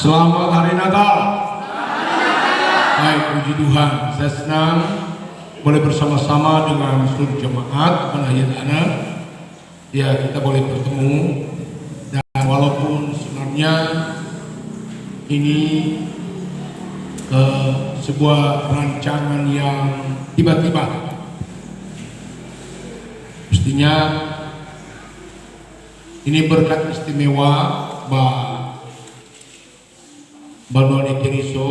Selamat Hari Natal. Baik, puji Tuhan. Saya senang boleh bersama-sama dengan seluruh jemaat Penayatana. Ya, kita boleh bertemu. Dan walaupun sebenarnya ini sebuah rancangan yang tiba-tiba, mestinya ini berkat istimewa Banone Keriso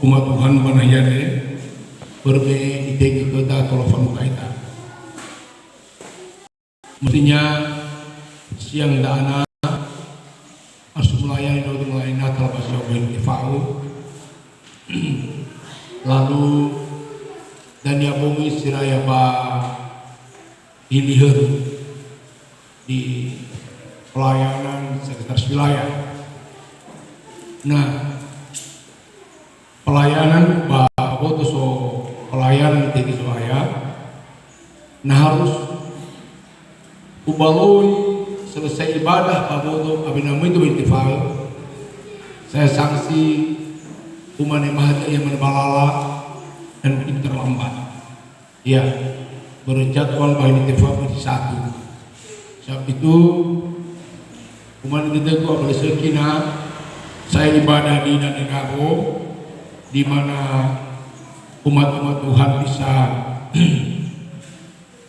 umat Tuhan Banayane berbe itegi kota telepon kaita. Mestinya siang dana harus melayani untuk melayani Natal pasca Kifau. Lalu dan ya bumi siraya ba ilihur di pelayanan sekretaris wilayah. Nah, pelayanan bahwa so pelayanan di wilayah, nah harus ubaloi selesai ibadah bahwa abinamu itu intifal. Saya sanksi umane mahata yang menbalala dan mungkin terlambat. Ya, berjadwal bahwa intifal menjadi satu. Sebab itu umat kita itu apalagi sekina saya ibadah di Nanegaro, di mana umat-umat Tuhan bisa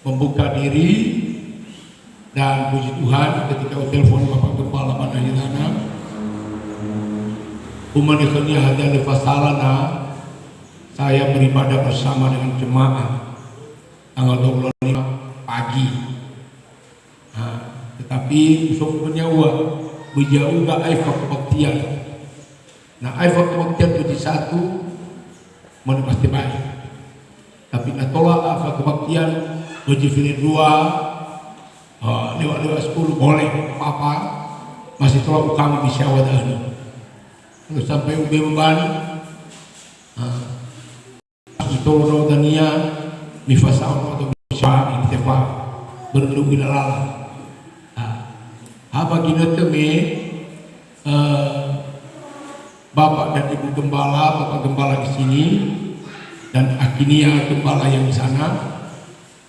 membuka diri dan puji Tuhan ketika telepon Bapak Kepala Panayatana umat ikhnya hadir di Fasalana, saya beribadah bersama dengan jemaah tanggal 25 pagi. Nah, tetapi sesungguhnya berjauh gak aifak kebaktian. Nah, aifak kebaktian puji satu mana pasti baik. Tapi natola aifak kebaktian puji pilih dua, lewat 10 boleh apa masih tolak kamu bisa wadah. Kalau sampai ube membani, Sutoro Dania, Mifasau atau Bisa Intefa berlindung bilal. Apa kita teme Bapak dan Ibu Gembala, Bapak Gembala di sini dan Akinia Gembala yang di sana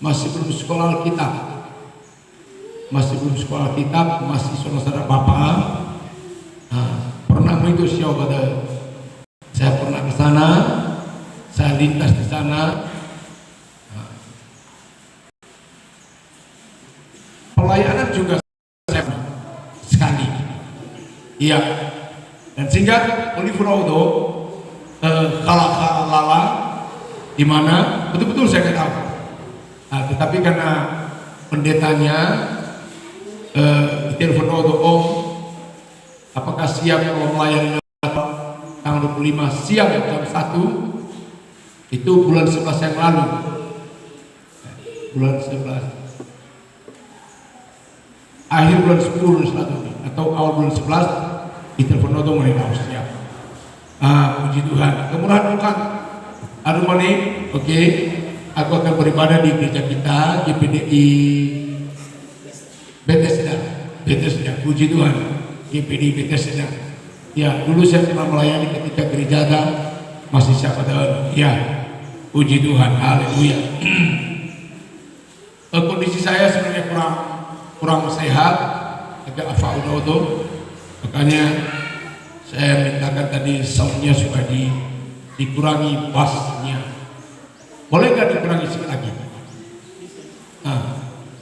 masih belum sekolah Alkitab, masih saudara Bapak. Pernah itu siapa pada saya pernah ke sana, saya lintas di sana. Pelayanan juga saya sekali, iya. Dan sehingga Olivrodo kalah lala di mana betul-betul saya nggak tahu. Nah, tetapi karena pendetanya telepon Om, apakah siap kalau melayani tanggal 25 siang jam 1 itu bulan 11 yang lalu, bulan 11 akhir bulan 10 atau awal bulan 11 di telepon Odo mulai tahu siap. Puji Tuhan, kemurahan bukan aduh mani, oke. Aku akan beribadah di gereja kita GPDI Bethesda, puji Tuhan. GPDI Bethesda. Ya, dulu saya pernah melayani ketika gereja ada masih siapa tahu. Ya, puji Tuhan, haleluya. Kondisi saya sebenarnya kurang sehat, agak afaudodo, makanya saya mintakan tadi soundnya supaya dikurangi bassnya. Boleh nggak dikurangi sedikit lagi?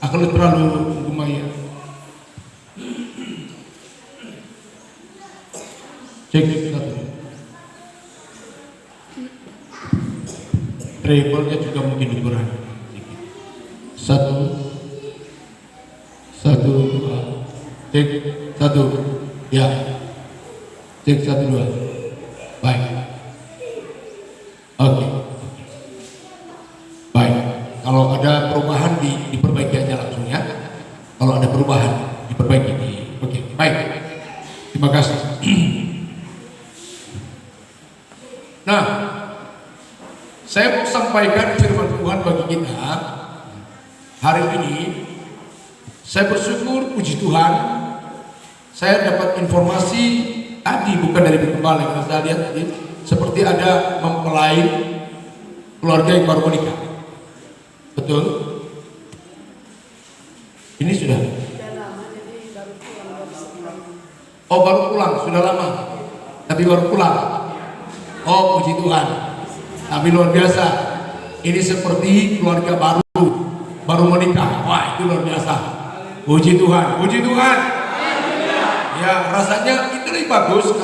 Kalau terlalu lumayan. Cek satu. Treble-nya juga mungkin dikurangi. Satu, dua. Cek satu. Ya. Cek 1, 2. Baik. Oke. Baik. Kalau ada perubahan diperbaiki aja langsung ya. Kalau ada perubahan diperbaiki. Oke. Baik. Terima kasih. Nah, saya mau sampaikan firman Tuhan bagi kita hari ini. Saya bersyukur, puji Tuhan, saya dapat informasi tadi ganti, bukan dari kembali. Kalau saya lihat ini seperti ada mempelai keluarga yang baru menikah. Betul? Ini sudah lama, jadi baru pulang. Oh, baru pulang, sudah lama. Tapi baru pulang. Oh, puji Tuhan. Tapi luar biasa. Ini seperti keluarga baru menikah. Wah, itu luar biasa. Puji Tuhan, puji Tuhan. Ya, rasanya itu lebih bagus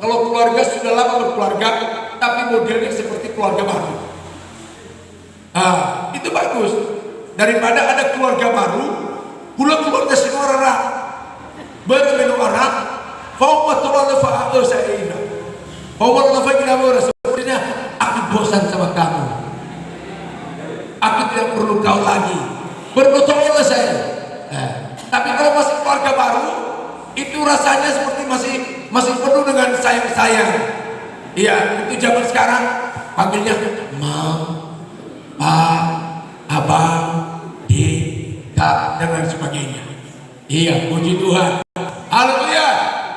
kalau keluarga sudah lama berkeluarga, tapi modelnya seperti keluarga baru. Itu bagus. Daripada ada keluarga baru, pula keluarga seorang berbeda orang, fauqatul fa'al sa'ina. Fauqatul fa'al sepertinya aku bosan sama kamu. Aku tidak perlu kau lagi. Berbetul saya. Tapi kalau masih keluarga baru, itu rasanya seperti masih penuh dengan sayang-sayang. Iya, itu zaman sekarang panggilnya mam, pak, abang, dek, kak, dan lain sebagainya. Iya, puji Tuhan. Haleluya.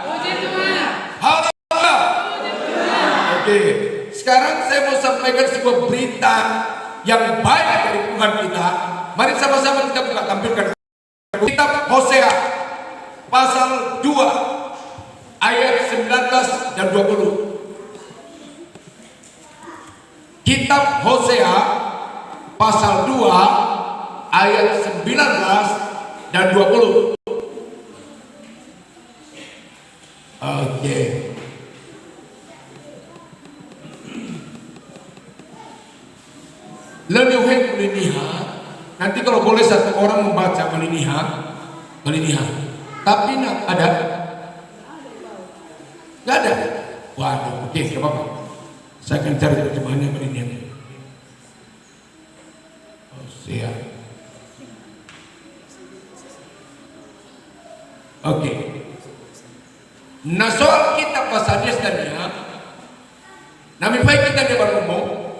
Puji Tuhan. Haleluya. Oke, sekarang saya mau sampaikan sebuah berita yang baik dari Tuhan kita. Mari sama-sama kita buka, tampilkan kitab Hosea pasal 2 ayat 19 dan 20. Kitab Hosea pasal 2 ayat 19 dan 20. Oke. Leniuhin meliniha. Nanti kalau boleh satu orang membaca meliniha. Tapi ada? Gak ada. Waduh, oke, gak apa-apa. Saya akan cari terjemahannya meliniha. Hosea. Oke. Nah, soal kitab bahasa Yesaya, nami baik kita dia berumur,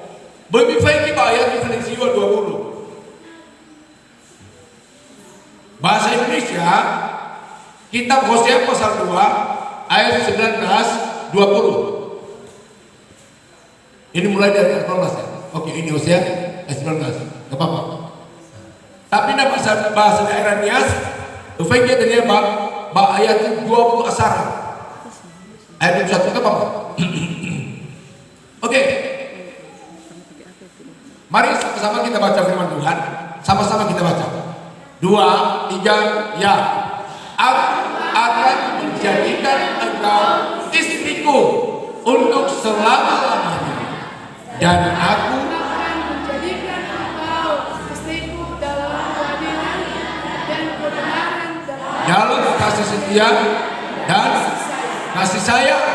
lebih baik kita ayat di Filipi 20. Bahasa Indonesia, kitab Hosea pasal 2 ayat 19 20. Ini mulai dari ayat 18 ya. Oke, ini Hosea ayat 19. Enggak apa-apa. Tapi bahasa daerah Nias, lebih kita dia ayat 20 asara. Ayat 21 ke apa? Oke. Mari sama-sama kita baca firman Tuhan. Sama-sama kita baca. 2, 3, ya. Aku akan menjadikan engkau istriku untuk selama-lamanya. Dan aku akan menjadikan engkau istriku dalam keadilan dan kebenaran dalam kasih setia dan kasih sayang.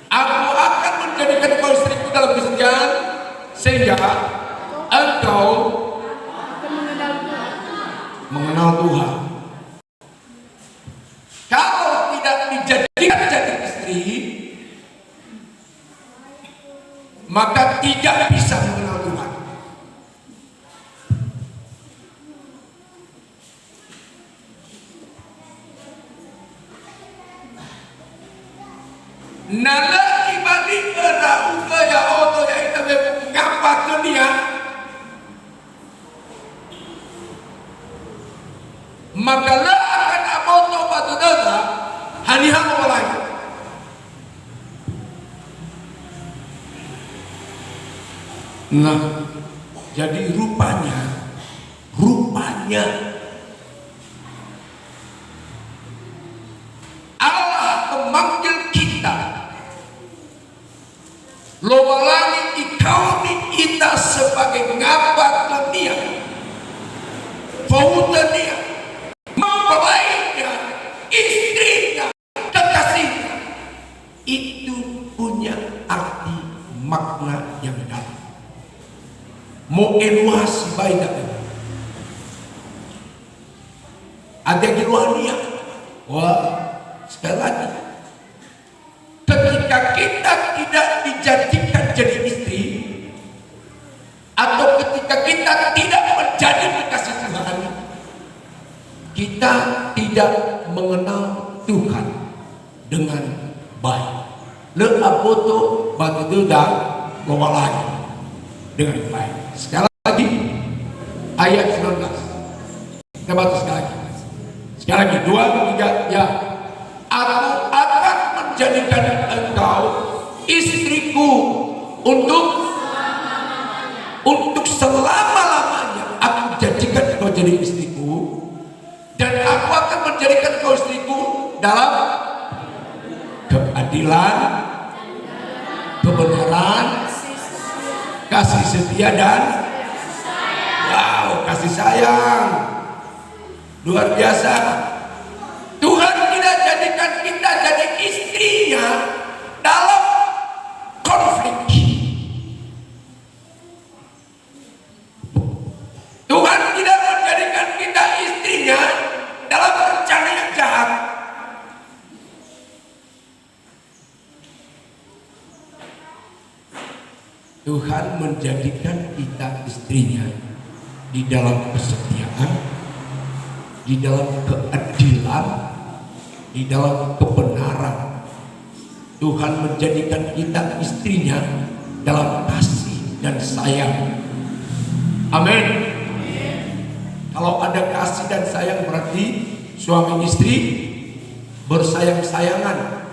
Aku akan menjadikan engkau istriku dalam kesetiaan sehingga engkau mengenal Tuhan. Kalau tidak dijadikan jadi istri, maka tidak bisa mengenal Tuhan. Nala ibadi erauga ya oto ya ita ngapa dunia. Maka la akan aboto batu dada hanihan mulai. Nah, jadi rupanya Allah memanggil kita. Lowalangi ikauni kita sebagai ngapa dunia. Fautania, mempelainya, istrinya, kekasihnya. Itu punya arti makna yang dalam. Mau eluasi baik ada giluania. Wah, sekali lagi, ketika kita tidak dijadikan jadi istri, atau ketika kita tidak menjadi kekasih Tuhan, kita tidak mengenal Tuhan dengan baik. Le apoto batu itu dah bawa lagi dengan baik. Sekali lagi ayat 19. Kita baca sekali lagi. Sekali lagi 2, 3 ya. Aku akan menjadikan engkau istriku untuk selama-lamanya. Aku jadikan engkau jadi istriku, dan aku akan menjadikan engkau istriku dalam keadilan, kebenaran, kasih setia, dan wow, kasih sayang. Luar biasa. Tuhan tidak jadikan kita jadi istrinya dalam konflik. Tuhan tidak menjadikan kita istrinya dalam rencana yang jahat. Tuhan menjadikan kita istrinya di dalam kesetiaan, di dalam keadilan, di dalam kebenaran. Tuhan menjadikan kita istrinya dalam kasih dan sayang. Amin. Kalau ada kasih dan sayang berarti suami istri bersayang-sayangan,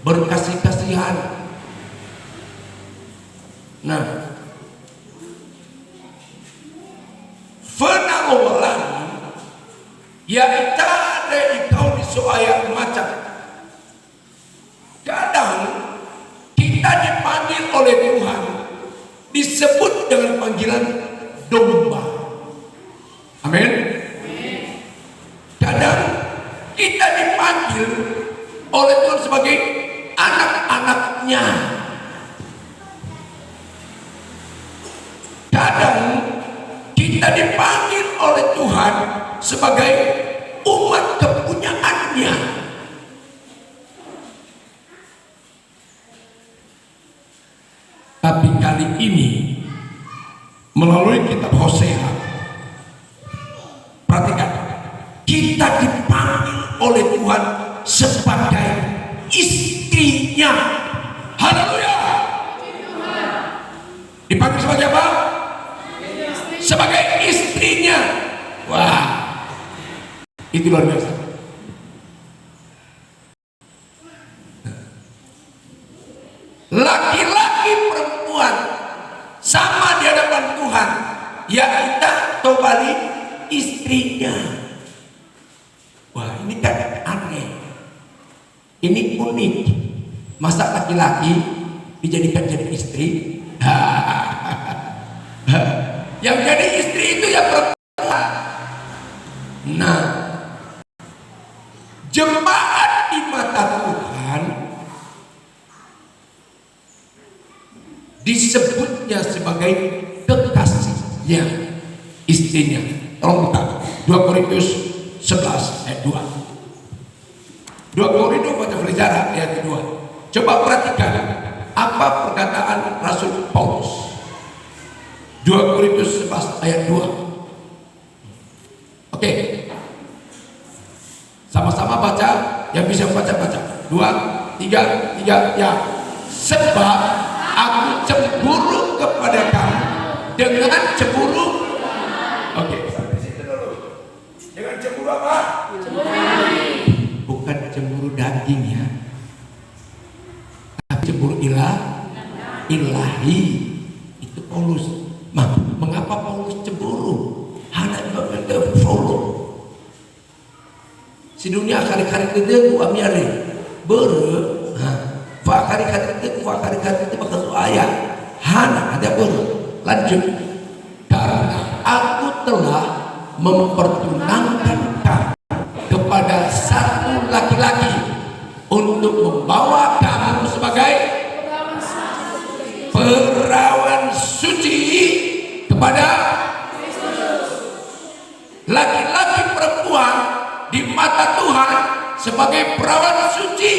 berkasih-kasihan. Nah, fenawalan ya ada ikau di soaya macam. Kadang kita dipanggil oleh Tuhan disebut dengan panggilan domba. Amin. Kadang kita dipanggil oleh Tuhan sebagai anak-anaknya. Kadang kita dipanggil oleh Tuhan sebagai umat kepunyaannya. Tapi kali ini melalui kitab Hosea, perhatikan, kita dipanggil oleh Tuhan sebagai istrinya. Haleluya. Dipanggil sebagai apa? Sebagai istrinya. Wah, itu luar biasa. Laki-laki perempuan sama di hadapan Tuhan, ya kita kembali istrinya. Wah, ini kan aneh, ini unik. Masa laki-laki dijadikan jadi istri? Yang jadi istri itu ya perempuan. Nah, jemaat di mata Tuhan disebutnya sebagai kekasihnya, istrinya. Tolong buka 2 Korintus 11 ayat 2. 2 Korintus baca pelajaran ayat 2. Coba perhatikan apa perkataan Rasul Paulus. 2 Korintus 11 ayat 2. Oke. Sama-sama baca, yang bisa baca-baca. 2, 3 ya. Sebab aku cemburu kepada kamu dengan cemburu. Oke, sampai situ dulu. Dengan cemburu apa? Bukan cemburu daging ya, tapi cemburu ilahi. Itu Paulus. Mengapa Paulus cemburu? Hanya juga follow. Si dunia kari-kari itu ku amiare bere. Fakari-kari itu bakal ayat. Hana ada bere. Lanjut. Karena aku telah mempertunangkan kamu kepada satu laki-laki untuk membawa kamu sebagai perawan suci kepada laki-laki perempuan di mata Tuhan sebagai perawan suci.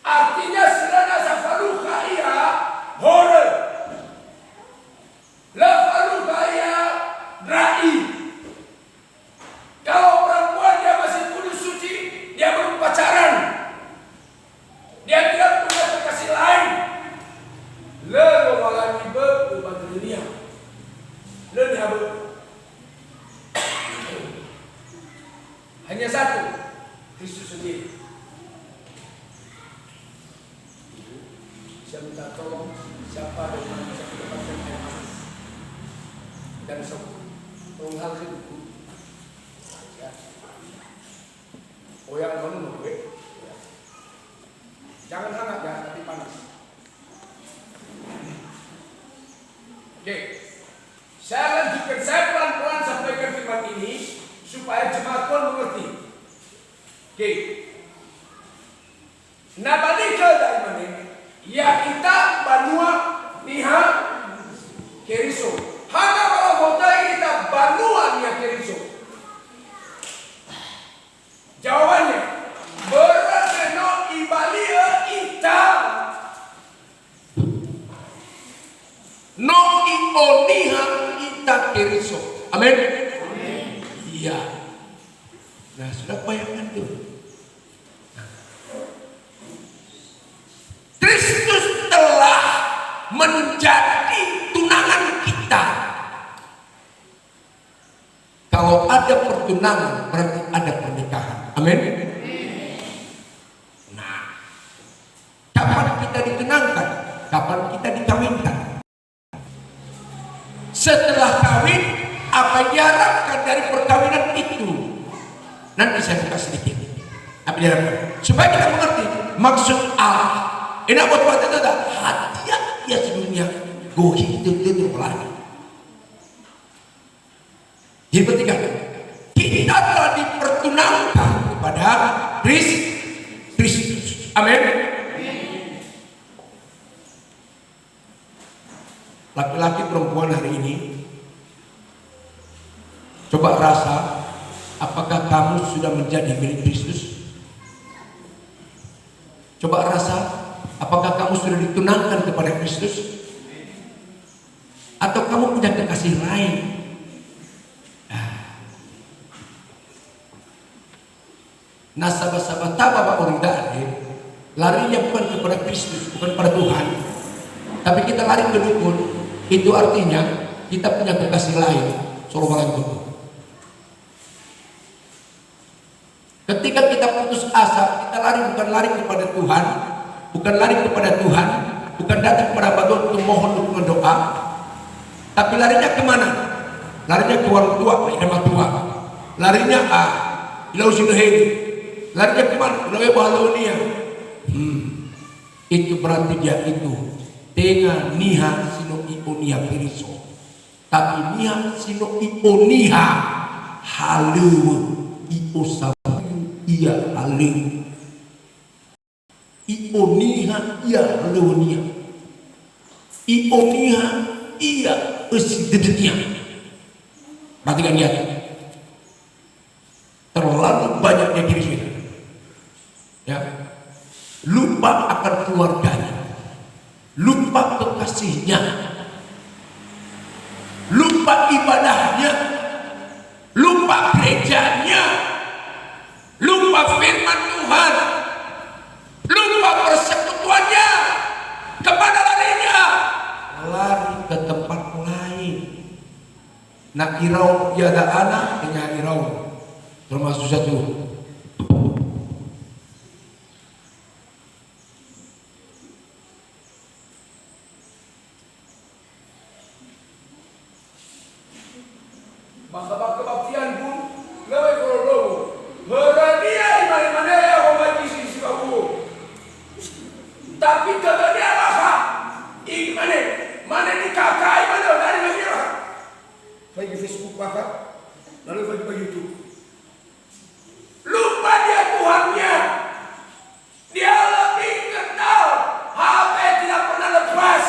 Artinya serana safaruka ia hore la faruka ia rai Oh yang menunggu gue. Jangan hangat ya, tapi panas. Oke. Saya lanjutkan, saya pelan-pelan sampaikan firman ini supaya jemaat Tuhan mengerti. Oke. Nah balik ke dari mana? Ya kita Banua Niha Keriso. Hana kalau hotai kita Banua Niha Keriso. Jawabannya berarti no ibalia ita no ioniha ita Keriso. Amin. Iya. Nah sudah bayangkan tuh. Kristus telah menjadi tunangan kita. Kalau ada pertunangan berarti ada pernikahan. Amin. Nah, kapan kita ditunangkan? Kapan kita dikawinkan? Setelah kawin, apa yang diharapkan dari perkawinan itu? Nanti saya buka sedikit. Apa yang diharapkan? Supaya kita mengerti maksud Allah. Enak buat kita ada hati ya sedunia gohi itu lagi. Jadi ketiga, kita telah dipertunangkan kepada Kristus. Amin. Laki-laki perempuan hari ini, coba rasa apakah kamu sudah menjadi milik Kristus? Coba rasa apakah kamu sudah ditunangkan kepada Kristus? Atau kamu punya kekasih lain? Nasabah-sabah tabah uridane, larinya bukan kepada Kristus, bukan pada Tuhan, tapi kita lari ke dukun. Itu artinya kita punya kekasih lain. Soalnya itu. Ketika kita putus asa, kita lari bukan lari kepada Tuhan, bukan lari kepada Tuhan, bukan datang kepada Batu untuk mohon dukungan doa, tapi larinya kemana? Larinya ke warung tua, nama tua. Larinya Ilau Sinuhedi. Larinya kemana? Ilau Bahalonia. Itu berarti dia itu tengah niha sino ionia Keriso. Tapi niha sino ionia halu iosabu ia halu. Ioniha ia leonia. Ioniha ia esidedenya. Perhatikan dia. Terlalu banyaknya diri kita. Ya. Lupa akan keluarganya. Lupa kekasihnya. Lupa ibadahnya. Lupa gerejanya. Lupa firman Tuhan. Lupa persekutuannya. Kemana larinya? Lari ke tempat lain. Nak irau tiada anak dengan irau. Termasuk satu. Maka kebaktian pun lewe kalau berania mana ya membaca sisi kamu. Tapi kata dia lah, mana ni kakak mana dari lagi lah. Bagi Facebook kakak, lalu bagi YouTube. Lupa dia Tuhannya. Dia lebih kenal. HP tidak pernah lepas.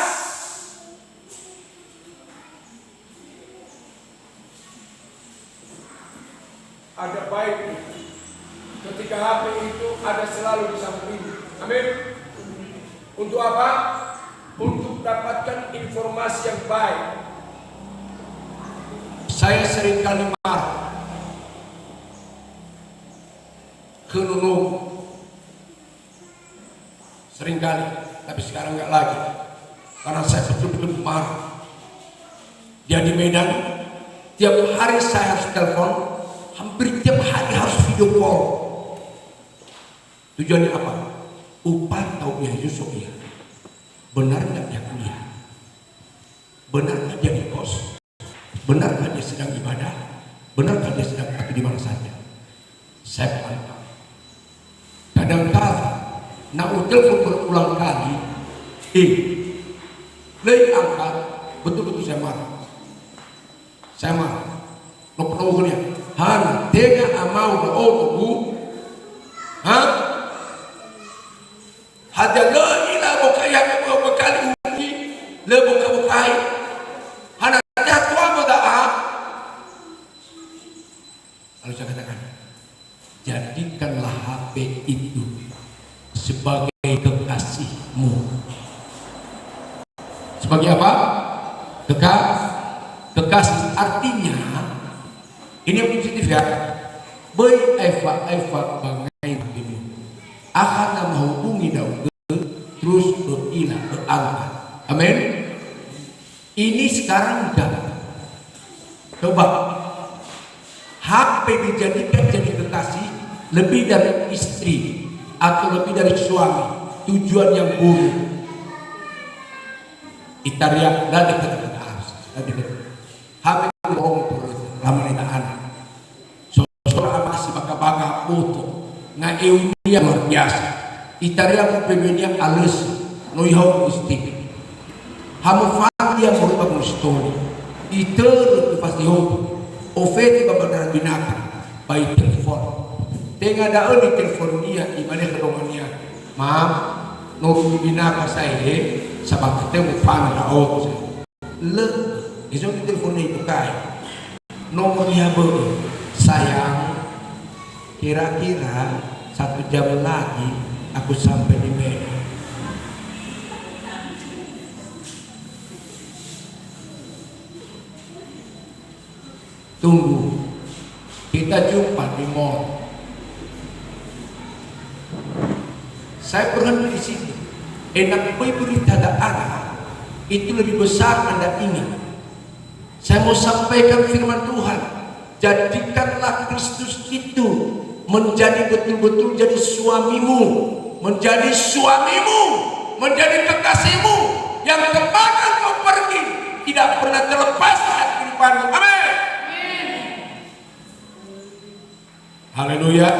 Ada baiknya ketika HP itu ada selalu di samping. Amin. Untuk apa? Untuk dapatkan informasi yang baik. Saya sering kali marah ke Nunung, sering kali, tapi sekarang nggak lagi, karena saya betul-betul marah. Dia di Medan, tiap hari saya harus telepon, hampir tiap hari harus video call. Tujuannya apa? Upah tahu ya Yusuf ya. Benar nggak dia kuliah? Benar nggak dia di kos? Benar nggak dia sedang ibadah? Benarkah dia sedang tapi di mana saja? Saya pantau. Kadang-kala nak telepon berulang kali, lei angkat, betul-betul saya marah. Saya marah. Nopo-nopo dia, han tega amau na otobu, hada le ila bokaya bokali uji, le bokai, hana tua moda. Lalu saya katakan, jadikanlah HP itu sebagai kekasihmu. Sebagai apa? Kekasih. Artinya ini yang positif ya. Boy Eva bangai ini akan menghubungi Daud terus berangkat. Amin. Ini sekarang udah. Coba HP dijadikan jadi kekasih lebih dari istri atau lebih dari suami, tujuan yang buruk. Itaria dah dekat HP bohong terus lama ni tahan. Seorang masih baka foto na eunia luar biasa. Itaria mo pemenya alus no ihau isti. Hamu fang dia merubah mustoli. Itu pasti hobi. Ofeti babana binaka by telepon. Tengah daun di telepon dia imane kedomannya. Maaf, no binaka saya sabak ketemu fan da auto. Le, iso di telepon itu kai. Nomornya sayang, kira-kira 1 jam lagi aku sampai di Medan. Tunggu, kita jumpa di mall. Saya berhenti di situ. Enak berita ada itu lebih besar Anda ingat. Saya mau sampaikan firman Tuhan. Jadikanlah Kristus itu menjadi betul-betul jadi suamimu, menjadi kekasihmu yang kemana kau pergi tidak pernah terlepas dari kehidupanmu. Amin. Haleluya.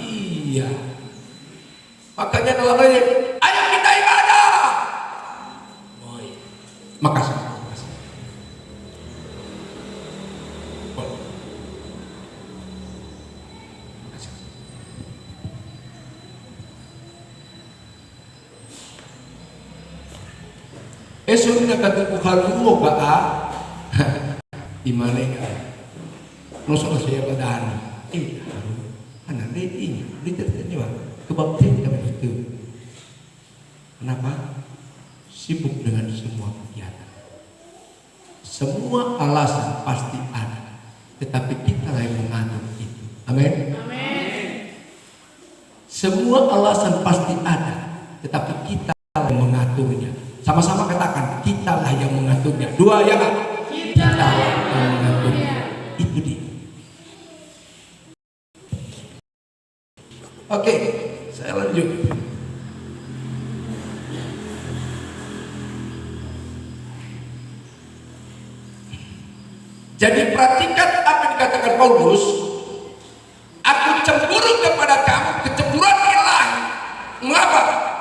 Iya. Makanya dalam ayat, ayo kita ibadah. Makasih. Esok na katukuhaluo ba imane ka nosok saya badan ana ini ditertanya kebabten kami itu. Kenapa? Sibuk dengan semua kegiatan. Semua alasan pasti ada, tetapi kita yang mengatur itu. Amin. Semua alasan pasti ada, tetapi kita yang mengaturnya. Sama-sama katakan, kitalah yang mengaturnya. Dua ya kan? Kita yang mengaturnya. Itu dia. Oke, saya lanjut. Jadi perhatikan apa yang dikatakan Paulus. Aku cemburu kepada kamu, kecemburuan ilahi. Mengapa?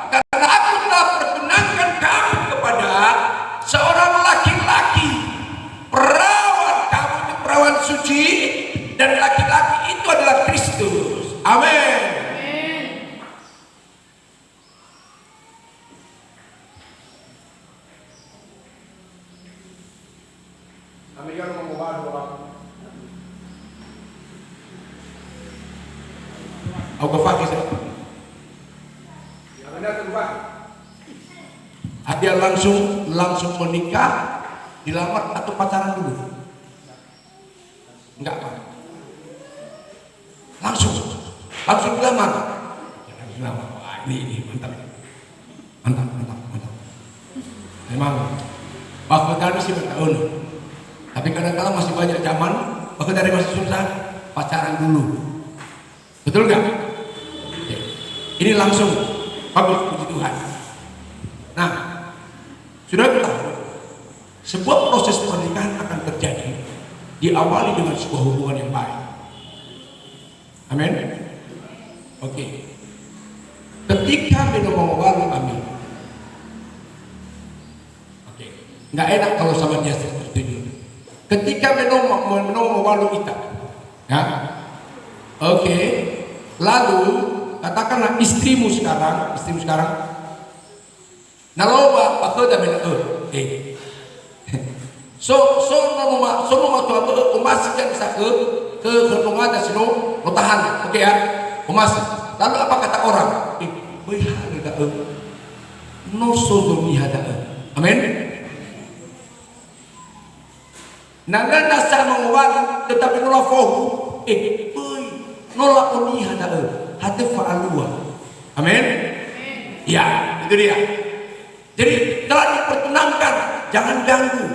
Karena aku telah perkenankan kamu kepada seorang laki-laki perawan. Kamu itu perawan suci, dan laki-laki itu adalah Kristus. Amin. Aku fakir saya. Dia langsung menikah, dilamar atau pacaran dulu? Enggak Pak. Langsung dilamar. Wah, ini mantap. Memang waktu tadi sih bertahun, tapi kadang-kadang masih banyak zaman, waktu dari masih susah pacaran dulu. Betul nggak? Ini langsung bagus, puji Tuhan. Nah, sudah tahu sebuah proses pernikahan akan terjadi diawali dengan sebuah hubungan yang baik. Amin. Oke. Ketika minum mawar amin. Oke. Nggak enak kalau sama dia seperti ini. Ketika minum mawar kita, ya. Oke. Lalu katakanlah istrimu sekarang, naloba pakoda bela so noma tu apa umas yang bisa ke ketungan dan sino tahan, oke ya, umas. Lalu apa kata orang? Bayar dah no sodomi hada, amin. Nangga nasa mengawal tetapi nolak fohu, nolak oni hada, hati faalua, amin. Ya, itu dia. Jadi telah dipertenangkan, jangan ganggu.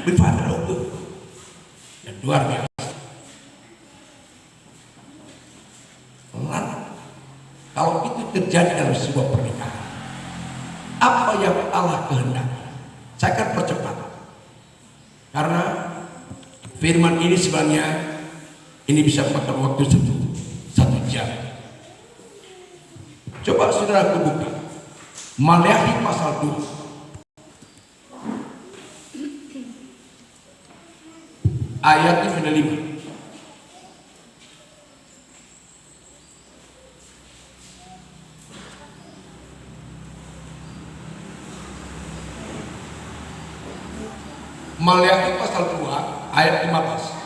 Berfadal dan luar biasa. Pelan. Kalau itu terjadi dalam sebuah pernikahan, apa yang Allah kehendaki, saya akan percepat. Karena firman ini sebenarnya ini bisa memakan waktu satu jam. Coba saudara buka Maleakhi pasal 2. Ayat 5. Maleakhi pasal 2 ayat 15.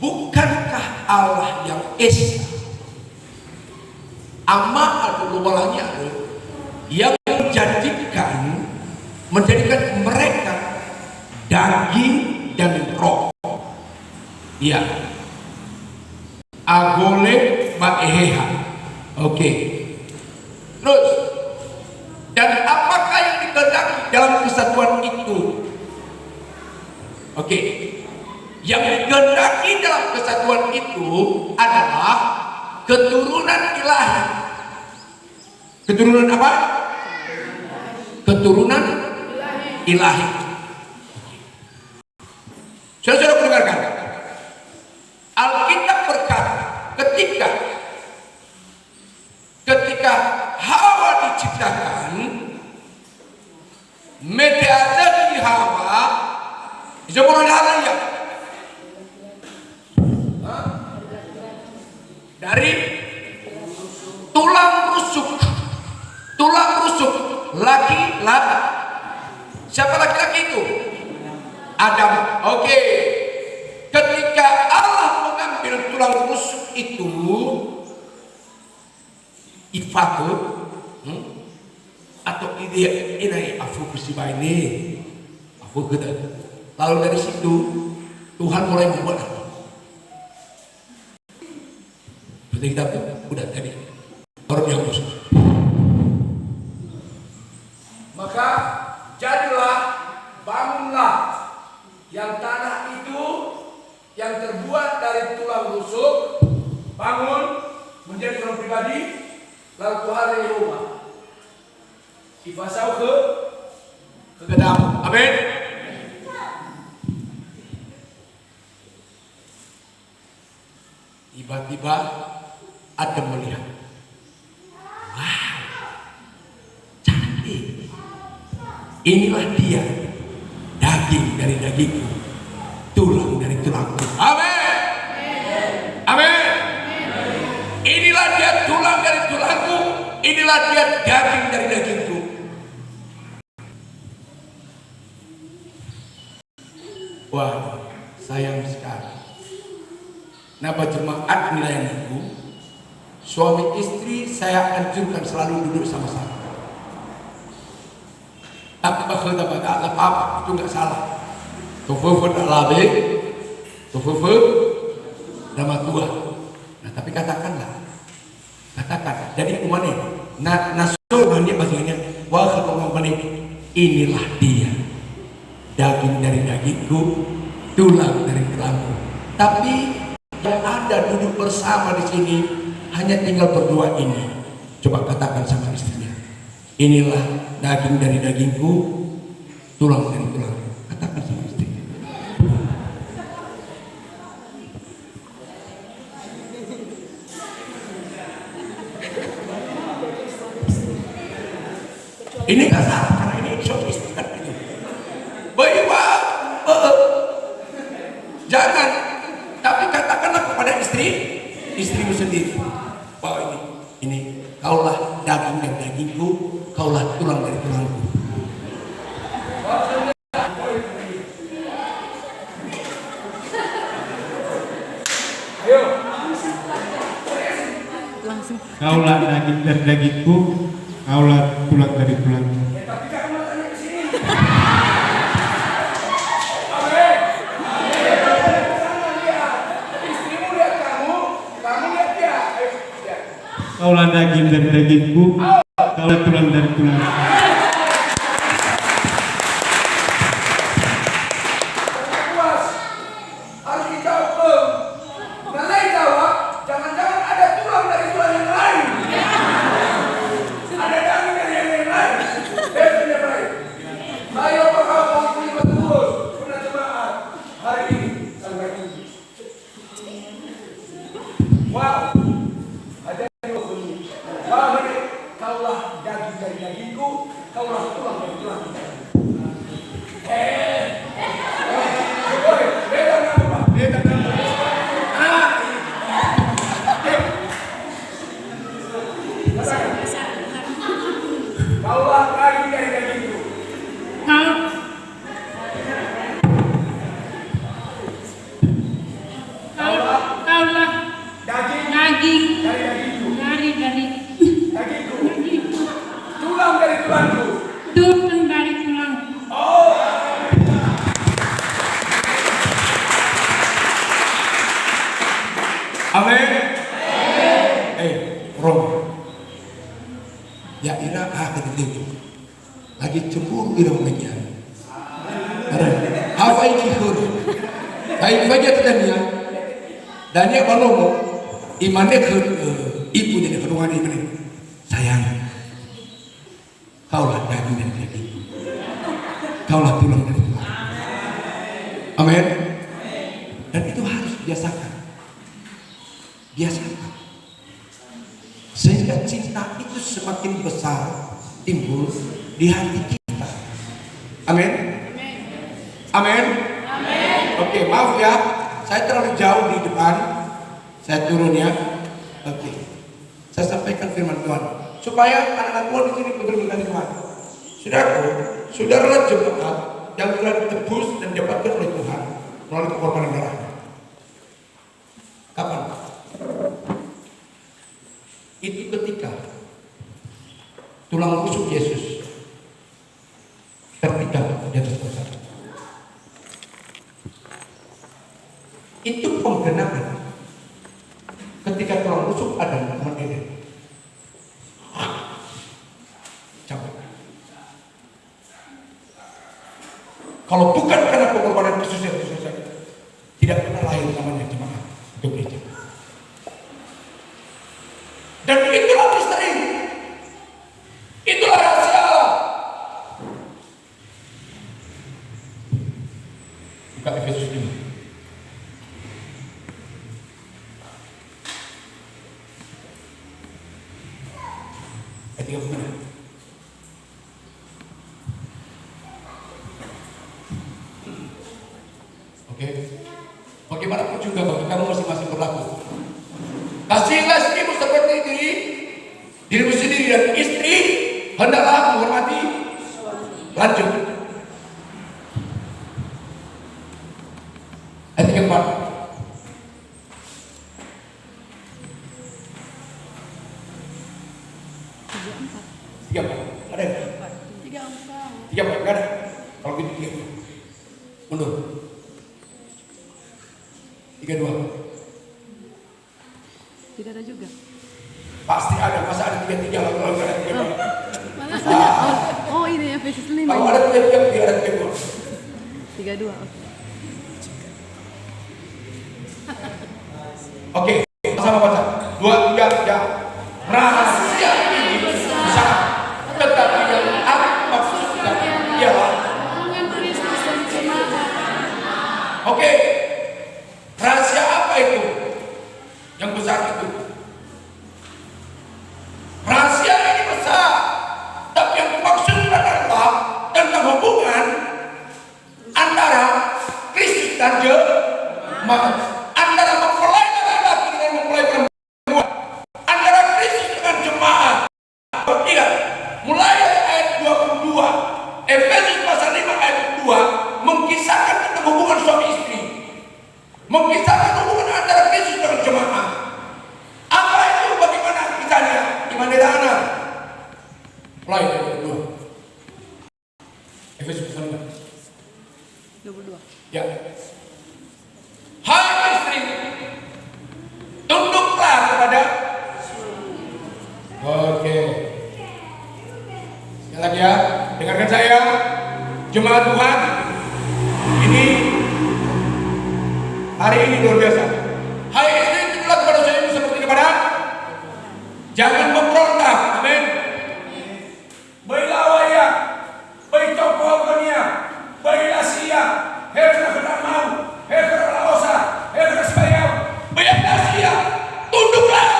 Bukankah Allah yang esa ama atau walanya yang menjadikan mereka daging dan roh, ya, agole maeheha. Oke. Terus, dan apakah yang dikehendaki dalam kesatuan itu? Oke. Yang dikehendaki dalam kesatuan itu adalah keturunan ilahi. Keturunan apa? Keturunan ilahi. Saudara mendengarkan? Alkitab berkata, ketika Hawa diciptakan, meteazaki Hawa, zaman halaya. Dari tulang rusuk laki-laki. Siapa laki-laki itu? Adam. Oke. Ketika Allah mengambil tulang rusuk itu, ifatu atau ide ini aku bersibah ini, aku kata. Lalu dari situ Tuhan mulai membuat apa? Kita udah tadi orang yang rusuk. Maka jadilah, bangunlah yang tanah itu yang terbuat dari tulang rusuk, bangun menjadi orang pribadi. Lalu Tuhan Yehova dipasau ke gedang. Amin. Tiba-tiba Adam melihat, wow, cantik. Inilah dia, daging dari dagingku, tulang dari tulangku. Amin. Amin. Inilah dia tulang dari tulangku, inilah dia daging dari dagingku. Wah, sayang sekali. Napa jemaat nilai itu, suami istri saya anjurkan selalu duduk sama-sama. Tapi bakal dapat apa itu nggak salah. Tufufu tak labe, tufufu nama tua. Nah tapi katakan. Jadi umane, nasul dia bagiannya, wah kalau umane inilah dia, daging dari dagingku, tulang dari tulangku. Tapi yang ada duduk bersama di sini hanya tinggal berdua ini. Coba katakan sama istrinya, inilah daging dari dagingku, tulang dari tulangku. Katakan sama istrinya. Ini nggak salah karena ini sofistik itu. Bahwa jangan, tapi katakanlah kepada istrimu sendiri bahwa ini kaulah daging dari dagingku, kaulah tulang dari tulangku. Kaulah daging dari dagingku, kaulah tulang dari tulangku. Kaulah daging dari dagingku, kaulah tulang dari tulangku. Harus dijawab. Karena dijawab, jangan-jangan ada tulang dari tulang yang lain. Ada daging dari yang lain. Besoknya baik. Ayo bakal terlibat terus. Sudah jemaat hari ini sampai ini. Wow. Ada yang berbunyi. Wow, ini kaulah daging dari dagingku, kaulah tulang dari tulangku. Kaulah daging dari dagingku. Kaulah daging Dari dagingku. dari Dagingku. Tulang dari tulangku. tulang dari tulang. Amin. Rom. Ya ira itu. Lagi cemburu ira menyan. Apa ini hur? Kayak baca tadinya. Dania balomo imannya ke ibu jadi kedua ini. Sayang, kaulah daging dan daging. Kaulah tulang dari tulang. Amin. Dan itu harus biasakan. Biasakan. Sehingga cinta itu semakin besar timbul di hati kita. Amin. Amin. Oke, maaf ya, saya terlalu jauh di depan. Saya turun ya. Oke. Saya sampaikan firman Tuhan supaya anak-anak Tuhan di sini betul-betul dari Tuhan. Saudaraku, saudara jemaat yang telah ditebus dan didapatkan oleh Tuhan melalui pengorbanan darahnya. Kapan? Itu ketika tulang rusuk Yesus tertikam di atas kayu salib. Itu penggenapan ketika tulang rusuk Adam teman Eden cabut. Kalau bukan karena pengorbanan Yesus tidak pernah lahir namanya jemaat untuk gereja. Dan itulah misteri, itulah rahasia Allah. Buka Efesus 5. Ayat 39. Oke. Bagaimanapun juga bagi kamu masing-masing berlaku. Kasihlah istrimu seperti dirimu sendiri, dan istri hendaklah menghormati. Lanjut. Ayat 34. Tiga empat. Ada nggak? 34. 34 nggak ada. Kalau gitu 3 mundur. 32. Tidak ada juga. Pasti ada, masa ada 33 kalau nggak ada 32. Mana ada? Oh ini Efesus 5. Kalau ada 33 ada 32. 32. Oke. Oke, sama baca. 2, 3, ya. Rahasia ini besar, tetapi yang aku maksudkan ialah Hubungan Kristus dan jemaat. oke. Rahasia apa itu? Yang besar itu. Rahasia ini besar, tapi yang dimaksudkan adalah tentang hubungan antara Kristus dan jemaat, antara mempelai laki-laki dengan mempelai perempuan, antara Kristus dengan jemaat. Ingat, mulai dari ayat 22, Efesus pasal 5 ayat 2 mengkisahkan tentang hubungan suami istri, mengkisahkan hubungan antara Kristus dengan jemaat. Apa itu? Bagaimana kisahnya? Gimana dana? Mulai dari ayat 2. Efesus pasal 5. 22. Ya. Hai istri, tunduklah kepada. Oke. Sekali lagi ya, dengarkan saya, jemaat Tuhan. Ini hari ini luar biasa. Hai istri, tunduklah kepada suami seperti kepada. Jangan memberontak. Amin. Baiklah waya, baik cokohnya, baiklah sia, hekra kena mau, hekra laosa, hekra sebaya, baiklah sia, tunduklah.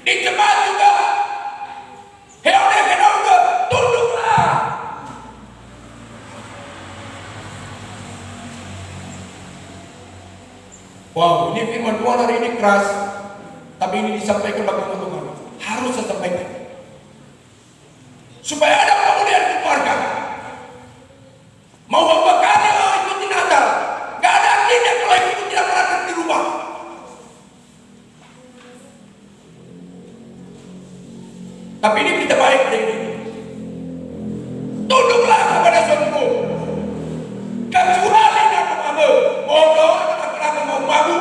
Di jemaat juga, heone kena juga, tunduklah. Wow, ini firman Tuhan hari ini keras, tapi ini disampaikan bagi Tuhan. Harus saya sampaikan supaya ada pemulihan keluarga. Mau membakar ikuti Natal, gak ada artinya kalau ibu tidak melakukan di rumah. Tapi ini berita baik hari ini. Tunduklah kepada suamimu, kecuali nak kamu bodoh, nak mau mabu,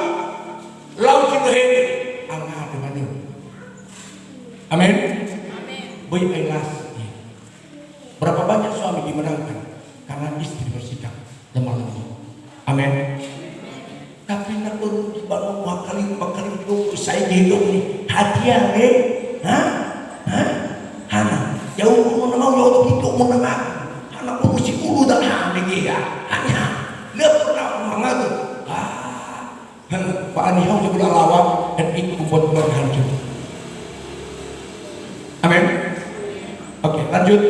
laut ini angah dengan ini. Amin. Baik ikhlas. Berapa banyak suami dimenangkan karena istri bersikap lemah lembut. Amin. Tapi nak perlu dibangun bakal itu saya hidup ni hadiah ni, Hana jauh mau nama jauh itu mau nama Hana perlu si ulu dah lagi ya. Hanya dia pernah mengatur. Pak Anihau sebelah lawak dan itu membuat keluarga hancur. Amin. Oke, lanjut.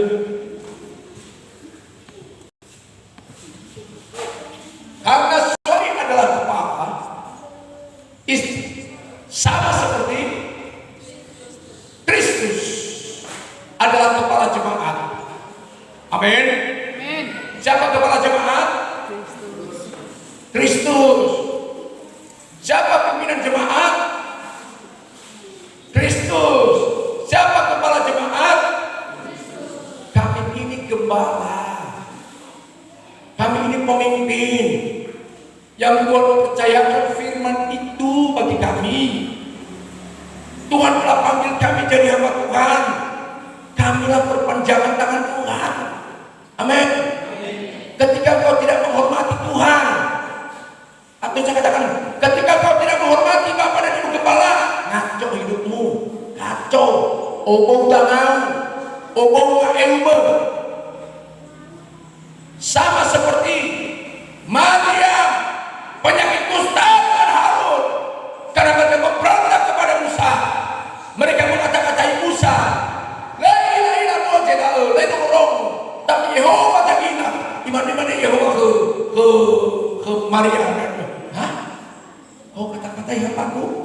Karena suami adalah kepala, istri sama seperti Kristus adalah kepala jemaat. Amin. Siapa kepala jemaat? Kristus. Siapa pimpinan jemaat? Kristus. Siapa kepala jemaat? Kami ini gembala. Kami ini pemimpin yang mempercayakan firman itu bagi kami. Tuhan telah panggil kami jadi hamba Tuhan. Kamilah perpanjangan tangan Tuhan. Amin. Ketika kau tidak menghormati Tuhan, atau saya katakan, ketika kau tidak menghormati Bapa dan Ibu Kepala, ngaco hidupmu, kacau, obong tangan, obong ilmu. Sama seperti Maryam, penyakit kusta dan Harun, karena mereka memberontak kepada Musa. Mereka mengata-katai Musa, lain mau jadi lain orang, tapi Yehova tak gina. Di mana Yehova ke Maryam? Hah? Oh kata-katai hambaku?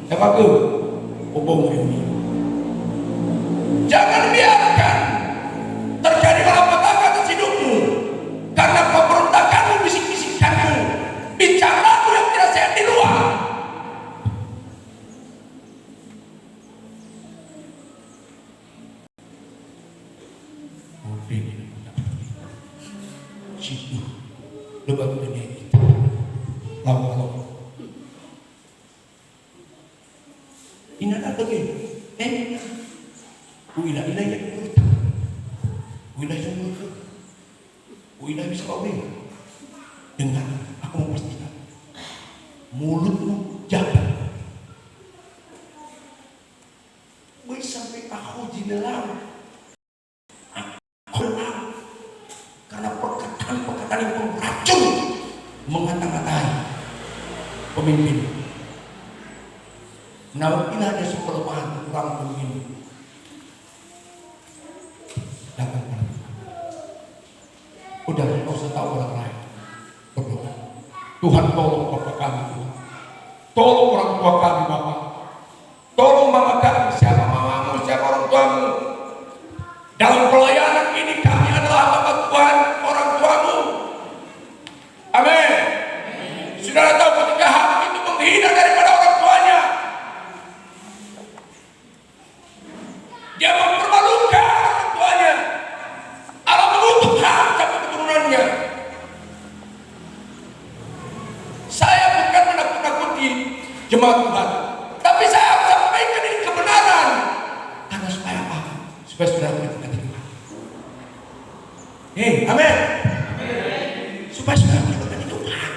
Hambaku, obong ini. Jangan biarkan terjadi malapetaka atas hidupmu karena pemberontakanmu, bisik-bisikanmu, bicaramu yang tidak sehat di luar. Situ lebat dunia kita lawan. begini. Uilah yang menurut. Uilah yang menurut. Uilah bisa kau dengar. Dengar, aku mau pastikan. Mulutmu jaga. Wih sampai aku jinelang. Aku tahu. Karena perkataan yang beracun mengata-ngatai pemimpin. Naukilah ada sepelemahan kurang begini. Datang. Udah, kau usah tahu orang lain. Berdoa. Tuhan tolong Bapak kami, Tuhan. Tolong orang tua kami, Bapak. Tolong mama kami, siapa mamamu, siapa orang tuamu. Dalam pelayanan ini kami adalah Bapak Tuhan, orang tuamu. Amin. Saudara tahu ketika hak itu menghina daripada orang tuanya, dia mempermalukan orang tuanya. Allah mengutuk hak sampai keturunannya. Saya bukan menakut-nakuti jemaat Tuhan, tapi saya sampaikan ini kebenaran. Karena supaya apa? Supaya saudara mendekati Tuhan. Amin. Supaya saudara mendekati Tuhan.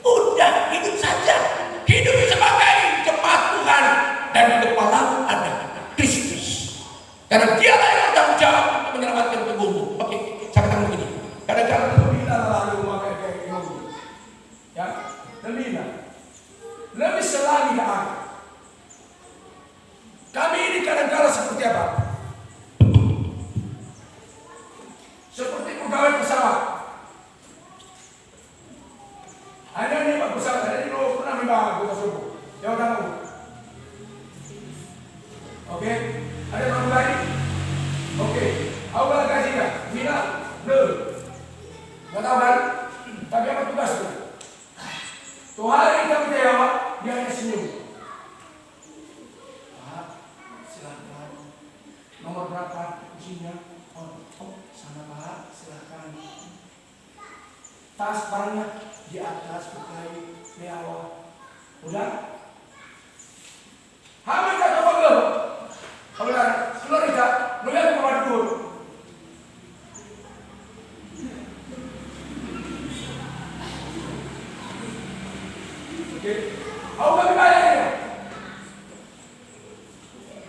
Udah, hidup saja. Hidup sebagai jemaat Tuhan. Dan kepala ada Kristus. Karena dialah yang bertanggung jawab untuk menyelamatkan tubuhmu. Oke, saya katakan begini. Kadang-kadang lebihlah lalu memakai kayak gini. Ya, lebihlah. Lebih selagi dah. Kami ini kadang-kadang seperti apa? Seperti pegawai pesawat. Ada nih Pak pesawat, ada nih lo pernah membahas kita subuh. Jawab kamu. Oke, ada orang lain. Oke, awal kasih kan? Mina, belum. Gak tahu kan? Tapi apa tugasnya? Tuhan kita menjawab, dia hanya senyum. Pak, silakan. Nomor berapa isinya? Oh, sana Pak, silakan. Tas barangnya di atas, berkait, di awal. Udah? Hamil tak coba belum? Kemudian, seluruh kita, melihat kepada Tuhan. Oke, aku bagi bayarnya.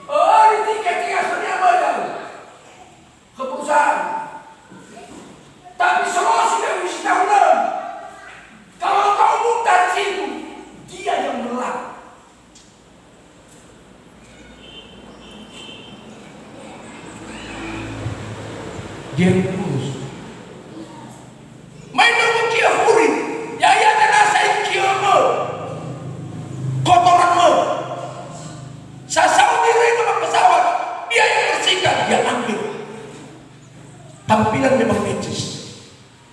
Oh, di tiket sebenarnya bayar ke perusahaan. Tapi semua sudah mesti tahu. Kalau kau muntah di situ, dia yang melak. Dia kurus. Main dulu kia huri. Ya tenasai kia mo. Kotoran mo. Sasau diri nama pesawat. Dia yang bersihkan, dia ambil. Tampilan memang necis.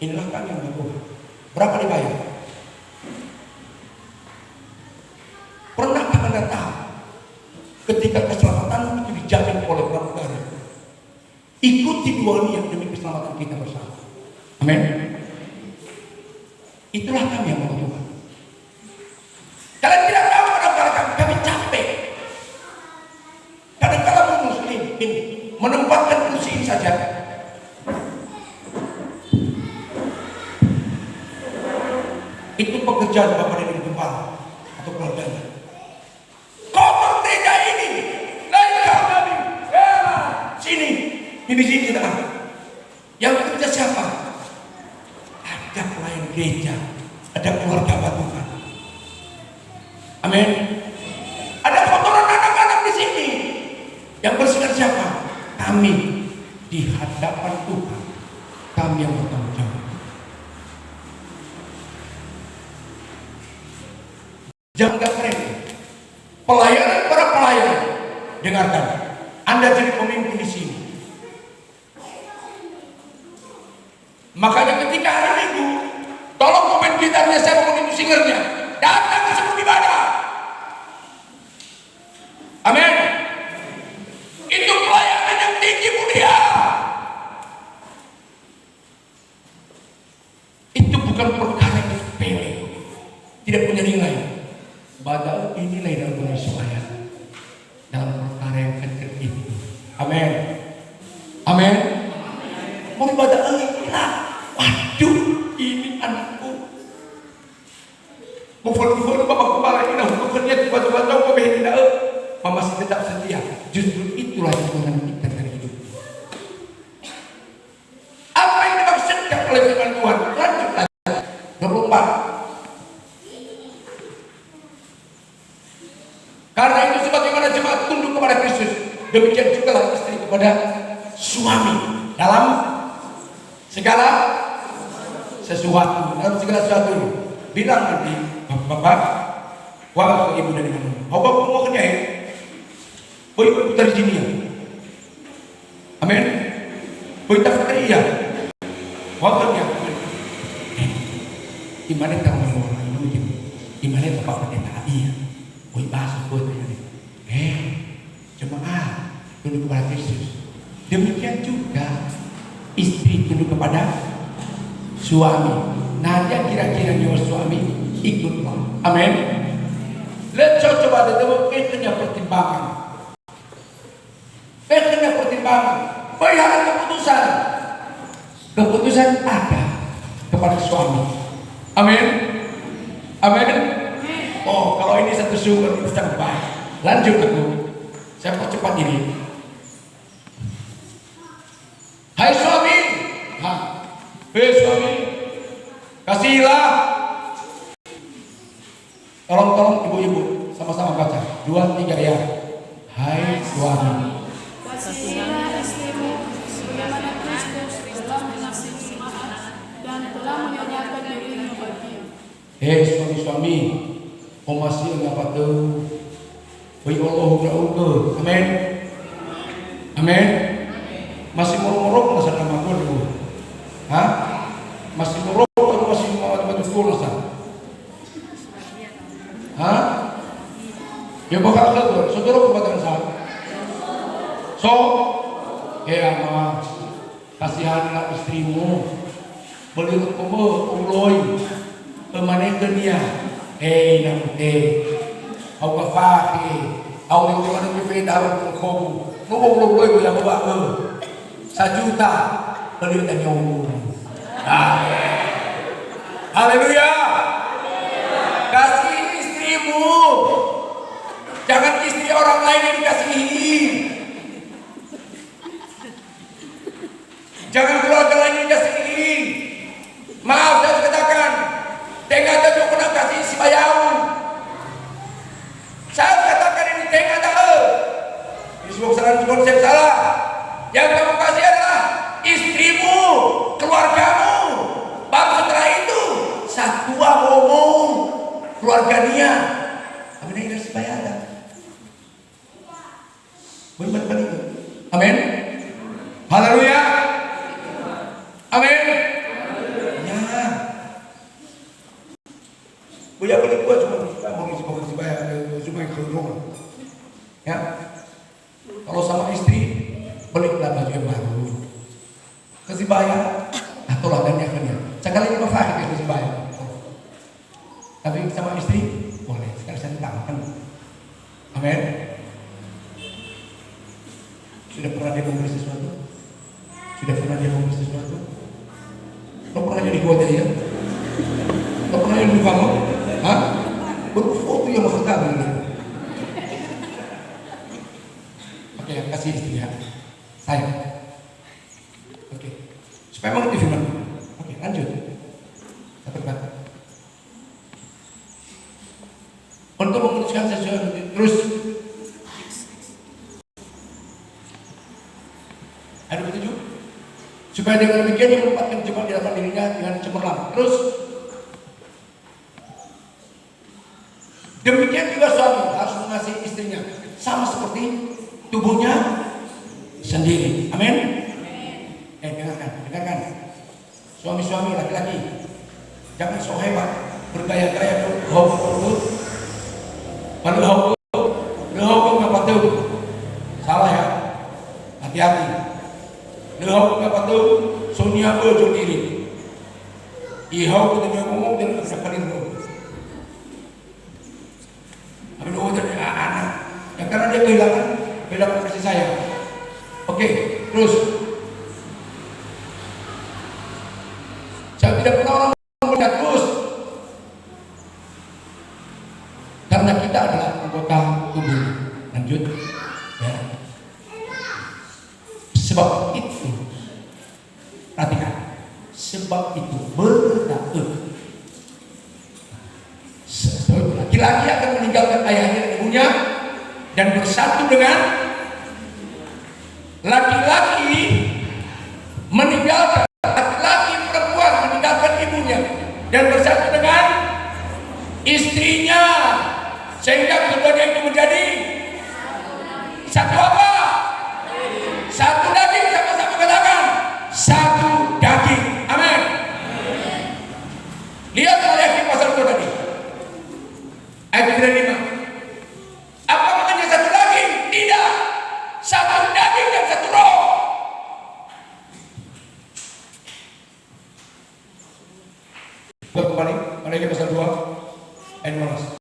Inilah kami yang berdoa. Berapa dibayar? Pernahkah Anda tahu ketika keselamatan itu dijamin oleh pramugari? Ikuti dua niat demi keselamatan kita bersama. Amin. Itulah kami yang mau Tuhan. Kalian tidak tahu kadang-kadang kami capek. Kadang-kadang muslim ini menempatkan kursi ini saja. Itu pekerjaan Bapak dari Gempar atau keluarganya. Kotor gereja ini, lain kami, sini. Di sini kita ambil. Yang bekerja siapa? Ada pelayan gereja, ada keluarga Tuhan. Amin. Ada kotoran anak-anak di sini. Yang bersihkan siapa? Kami di hadapan Tuhan. Kami yang bertanggung jawab. Jangan keren. Pelayanan para pelayan. Dengarkan. Anda jadi pemimpin di sini. Makanya ketika hari Minggu, tolong komen gitarnya, saya mau mengikuti singernya. Datang ke sebelum ibadah. Amin. Itu pelayanan yang tinggi mulia. Itu bukan perkara yang sepele, tidak punya nilai. Padahal ini nilai dalam Indonesia. Amin. Amin. Mau ibadah ini lah. Waduh, ini anakku. Mau follow bapak kepala ini, mau kerja tiba-tiba kau tidak. Mama masih tetap setia. Justru itulah yang menentukan dari hidup. Apa yang dimaksudkan oleh firman Tuhan? Lanjut lagi. 24. Karena itu sebagaimana jemaat tunduk kepada Kristus, demikian juga istri kepada suami dalam segala sesuatu. Dalam segala sesuatu. Bilang nanti bapak, wah ibu dari mana? Bapak mau kerja ya? Boy putar di sini ya. Amin. Boy tak kerja ya. Waktunya. Di mana kamu mau ini? Di mana bapak pendeta? Iya. Boy bahas buat ini. Jemaah tunduk kepada Kristus. Demikian juga istri tunduk kepada suami. Nah, dia kira-kira nyawa suami ikutlah. Amin. Lihat coba ada pentingnya pertimbangan. Pentingnya pertimbangan. Bayar keputusan. Keputusan ada kepada suami. Amin. Amin. Oh, kalau ini satu sumber itu sangat baik. Lanjut aku. Saya percepat ini. Hai suami. Hei suami. Kasihlah. Tolong ibu-ibu sama-sama baca. 2, 3 ya. Hai suami. Kasihilah istrimu sebagaimana Kristus telah mengasihi jemaat dan telah menyediakan dirinya baginya. Hei suami-suami, masih apa tuh? Bagi Allah udah. Amin. Amin. Masih murung-murung nggak sama aku dulu. Hah? Masih murung atau masih mau betul nasa? Hah? Ya bakal saudara kepada saya. So, ama kasihanlah istrimu. Beli kamu uloi, pemanen dia. Namun au kafaki, au yang mana kita dapat kamu. Nunggu uloi yang bawa 1 juta beli dan nyomu. Haleluya. Kasih istrimu. Jangan istri orang lain yang dikasihi. Jangan keluarga lain yang dikasihi. Maaf saya katakan, tengah tak pernah kasih si bayang. Saya katakan ini tengah tak. Ini semua kesalahan konsep salah. Yang kamu kasih adalah istrimu, keluargamu. Baru setelah itu satu ngomong keluarga dia. Amin. Ini harus bayar. Benar-benar. Amin. Haleluya. Amin. Ya. Punya beli gua cuma mau isi bayar supaya keluar. Ya. Kalau sama istri beliklah baju yang baru. Kasih bayar atau ladangnya kena. Sekali ini mafahik kasih bayar. Tapi sama istri boleh sekali saya tangan. Amin. Sudah pernah dia memberi sesuatu? Sudah pernah dia memberi sesuatu? Lo pernah jadi gua tadi ya? Lo pernah jadi kamu? Hah? Berfoto yang mahal kali. Oke, kasih istri ya. Saya. Oke. Supaya mengerti firman. Oke, lanjut. Satu kata. Untuk memutuskan sesuatu terus. Ada petunjuk? Supaya dengan demikian dia menempatkan jemaat di dalam dirinya dengan cemerlang. Terus demikian juga suami harus mengasihi istrinya sama seperti tubuhnya sendiri. Amin. Dengarkan. Suami-suami laki-laki jangan sok hebat bergaya-gaya Padahal hukum apa tuh? Salah ya. Hati-hati. Hukum apa tuh? Sonia ojo diri. Ihau kita ngomong dan sekali itu. Amin. Oh jadi anak. Ya karena dia kehilangan kasih sayang. Oke, terus. Saya tidak pernah orang melihat terus. Karena kita adalah anggota tubuh. Lanjut. Ya. Sebab itu, perhatikan. Sebab itu berkata, laki-laki akan meninggalkan ayahnya dan ibunya dan bersatu dengan laki-laki meninggalkan laki-laki perempuan meninggalkan ibunya dan bersatu dengan istrinya sehingga keduanya itu menjadi satu apa? Satu daging. Sama-sama katakan satu daging. Amin. Lihat Maliaki pasal 2 tadi ayat 5. Apakah hanya satu daging? Tidak. Satu daging dan satu roh. Kembali Maliaki pasal 2 ayat 15.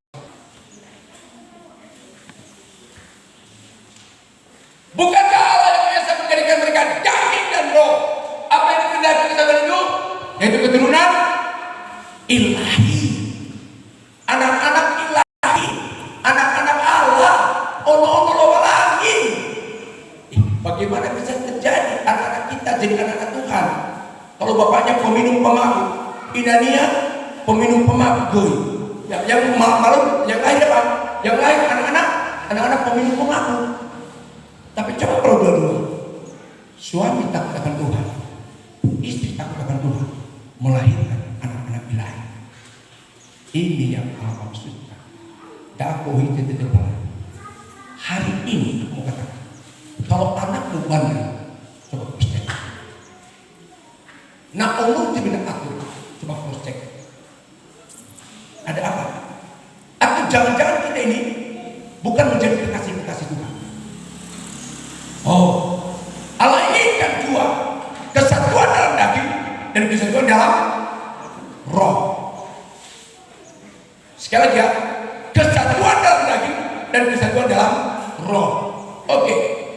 Bukankah Allah yang biasa menjadikan mereka daging dan roh? Apa yang dikehendaki kita itu? Yaitu keturunan ilahi, anak-anak ilahi, anak-anak Allah, ono-ono lawa lagi. Bagaimana bisa terjadi anak-anak kita jadi anak-anak Tuhan? Kalau bapaknya peminum pemabuk, Inania peminum pemabuk, ya, yang malam, yang lain apa? Yang lain anak-anak peminum pemabuk. Tapi coba kalau dua-dua, suami takut akan Tuhan, istri takut akan Tuhan, melahirkan anak-anak ilahi. Ini yang Allah maksudkan. Dakwah itu tidak boleh. Hari ini aku katakan, kalau anak lu bandel, coba cross check. Nah, umur tidak atur, coba cross check. Ada apa? Atau jangan-jangan kita ini bukan menjadi kekasih-kekasih Tuhan. Oh, Allah inginkan dua, kesatuan dalam daging dan kesatuan dalam roh. Sekali lagi ya, kesatuan dalam daging dan kesatuan dalam roh. Oke,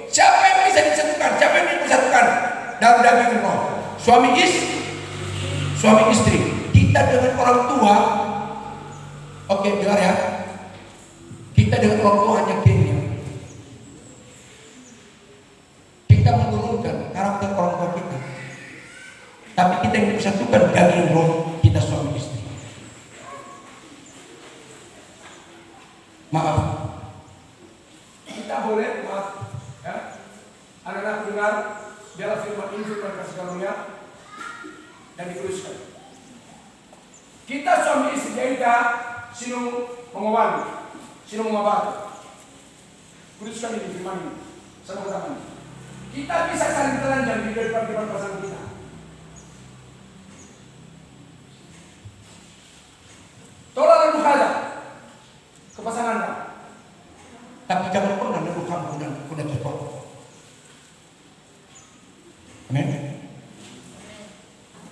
siapa yang bisa disatukan? Siapa yang disatukan dalam daging dan roh? Suami istri. Kita dengan orang tua. Oke, dengar ya. Kita dengan orang tua hanya gini. Kita menurunkan karakter orang tua kita, tapi kita yang disatukan daging roh kita suami istri. Maaf, kita boleh maaf ya, anak-anak dengar dalam firman ini firman kasih karunia dan dituliskan. Kita suami istri kita sinu mengawali, sinu mengabari. Tuliskan ini firman ini sama-sama. Kita bisa saling telanjang di depan pasangan kita. Tolak lalu kalah ke pasangan Anda. Tapi jangan pernah lalu kamu udah cepat. Amin.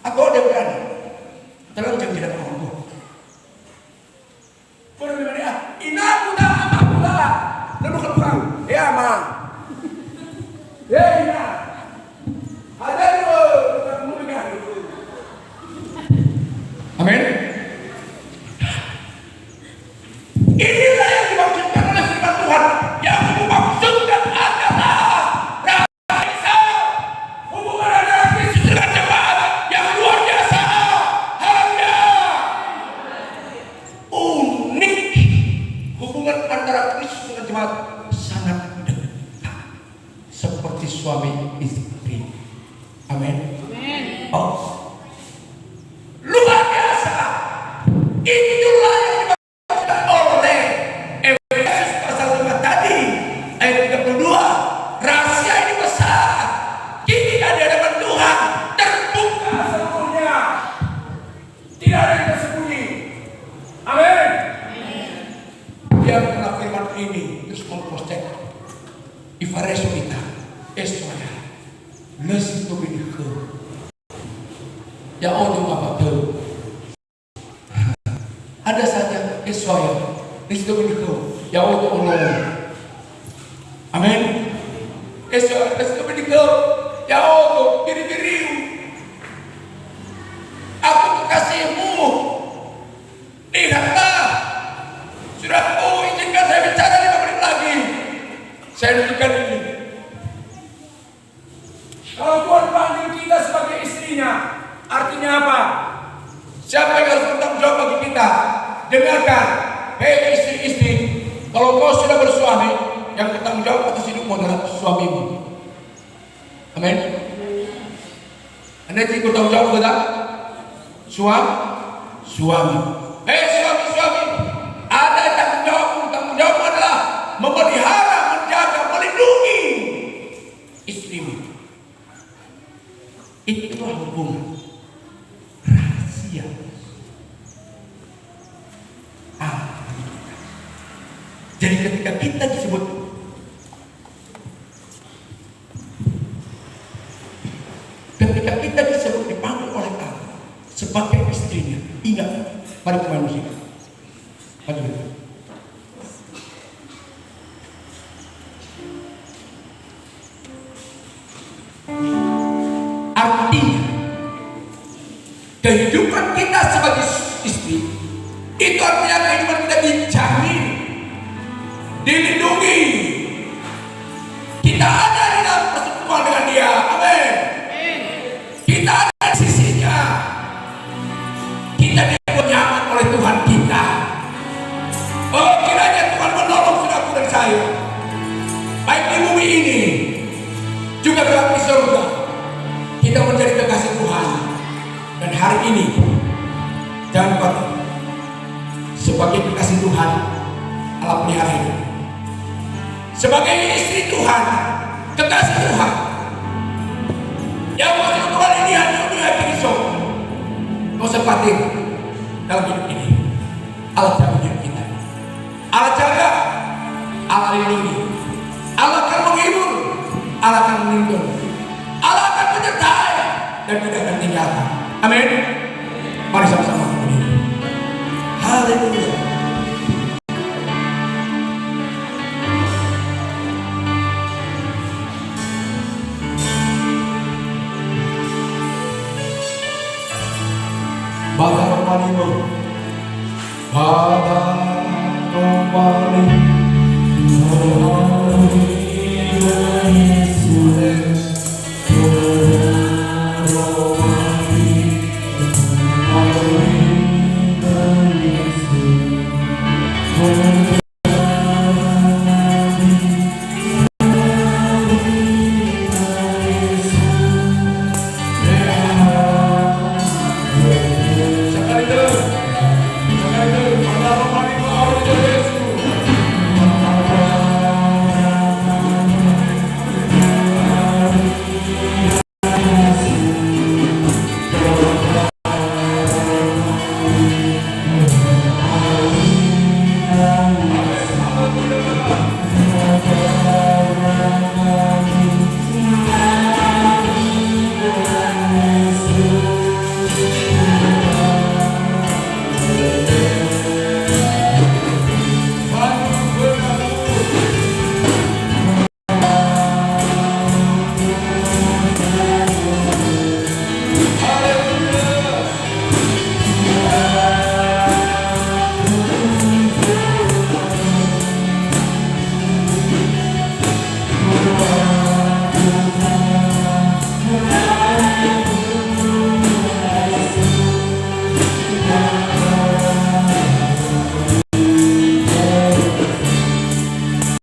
Aku ada berani telanjang tidak orang tua. Kau lebih banyak. Inaku dah amaku dah. Lalu kamu ya ma. Hei, ada dulu, kamu dengar dulu. Amin. Inilah yang dimaksudkan oleh firman Tuhan. Yang dimaksudkan adalah rasa hubungan antara Kristus dengan jemaat yang luar biasa. Haleluya. Unik hubungan antara Kristus dengan jemaat sangat dekat. Seperti suami istri. Amin. Oh, luar biasa. Itulah yang dimaksudkan oleh Efesus pasal 5 tadi ayat 32. Rahasia ini besar. Ketika di hadapan Tuhan terbuka seluruhnya. Tidak ada yang tersembunyi. Amin. Yang telah firman ini terus mengkostek Ifaresu kita. Eswaya, nasi tu bini ke, ya orang apa tu? Ada saja Eswaya, nasi tu bini ke, ya orang. Amin. Eswaya, nasi tu bini ke, Saya nunjukkan ini. Kalau Tuhan panggil kita sebagai istrinya, artinya apa? Siapa yang harus bertanggung jawab bagi kita? Dengarkan, hei istri-istri, kalau kau sudah bersuami, yang bertanggung jawab atas hidupmu adalah suamimu. Amin. Anda ikut bertanggung jawab kepada suami. Hei suami, ada tanggung jawabmu. Tanggung jawabmu adalah memelihara, menjaga, melindungi istrimu. Itulah hubungan rahasia. Jadi ketika kita disebut dipanggil oleh Allah sebagai istrinya, ingat pada manusia. Artinya kehidupan kita sebagai istri itu artinya kehidupan kita dijamin, dilindungi. Kita ada di dalam persekutuan dengan Dia. Amin. Kita ada di sisinya. Kita dibuat nyaman oleh Tuhan kita. Oh, kiranya Tuhan menolong saudaraku dan saya, baik di bumi ini juga kelak di surga, kita menjadi kekasih Tuhan. Dan hari ini jangan lupa, sebagai kekasih Tuhan, Allah pelihara hidup. Sebagai istri Tuhan, kekasih Tuhan, yang masih Tuhan ini hanya dunia Kristus. Kau sepatin dalam hidup ini, Allah jaga hidup kita, Allah jaga, Allah lindungi, Allah akan menghibur, Allah akan melindungi, Allah akan menyertai dan tidak akan tinggalkan. Amin. Mari sama-sama berdiri. Haleluya. Bada Romanimo, Bada Romanimo.